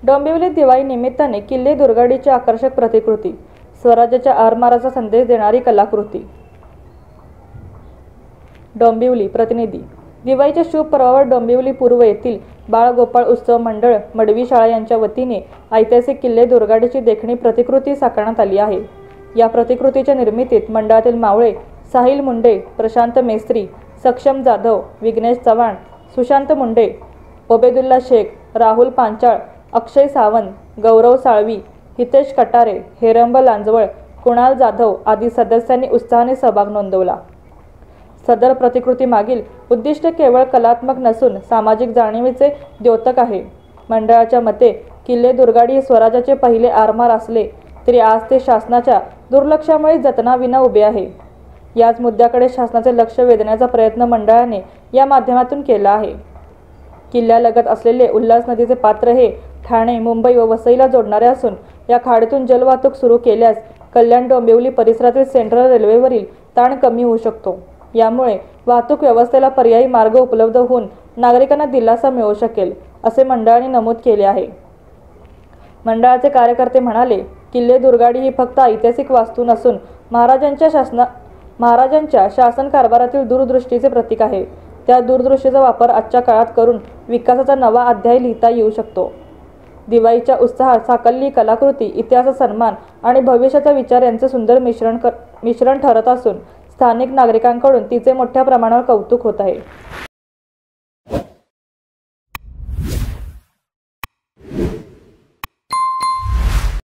डोंबिवलीत दिवाळी निमित्ताने किल्ले दुर्गाडीची आकर्षक प्रतिकृती, स्वराज्याच्या आरमाराचा संदेश देणारी कलाकृती। डोंबिवली प्रतिनिधी। दिवाळीच्या शुभ पर्वावर डोंबिवली पूर्व येथील बाळ गोपाळ उत्सव मंडळ मडवी शाळा यांच्या वतीने ऐतिहासिक किल्ले दुर्गाडीची देखणी प्रतिकृती साकारण्यात आली आहे। या प्रतिकृतीच्या निर्मितीत मंडळातील मावळे साहिल मुंडे, प्रशांत मेस्त्री, सक्षम जाधव, विघ्नेश चव्हाण, सुशांत मुंडे, ओबेदुल्ला शेख, राहुल पांचाळ, अक्षय सावंत, गौरव साळवी, हितेश कटारे, हेरंब लांजवळ, कुणाल जाधव आदी सदस्यांनी उत्साहाने सहभाग नोंदवला। सदर प्रतिकृती मागील उद्दिष्ट केवळ कलात्मक नसून सामाजिक जाणीवेचे द्योतक आहे। मंडळाच्या मते किल्ले दुर्गाडी हे स्वराज्याचे पहिले आरमार असले तरी आज ते शासनाच्या दुर्लक्षामुळे जतनाविना उभे आहे। याच मुद्द्याकडे शासनाचे लक्ष वेधण्याचा प्रयत्न मंडळाने या माध्यमातून केला आहे। किल्ल्यालगत असलेले उल्हास नदीचे पात्र हे ठाणे, मुंबई व वसईला जोडणारे असून या खाडीतून जलवाहतूक सुरू केल्यास कल्याण डोंबिवली परिसरातील सेंट्रल रेल्वेवरील ताण कमी होऊ शकतो। यामुळे वाहतूक व्यवस्थेला पर्यायी मार्ग उपलब्ध होऊन नागरिकांना दिलासा मिळू शकेल, असे मंडळाने नमूद केले आहे। मंडळाचे कार्यकर्ते म्हणाले, किल्ले दुर्गाडी ही फक्त ऐतिहासिक वास्तू नसून महाराजांच्या शासन कारभारातील दूरदृष्टीचे प्रतीक आहे। त्या दूरदृष्टीचा वापर आजच्या काळात करून विकासाचा नवा अध्याय लिहिता येऊ शकतो। दिवाळीच्या उत्साहात साकारलेली कलाकृती इतिहासाचा सन्मान आणि भविष्याचा विचार यांचे सुंदर मिश्रण ठरत असून स्थानिक नागरिकांकडून तिचे मोठ्या प्रमाणावर कौतुक होत आहे।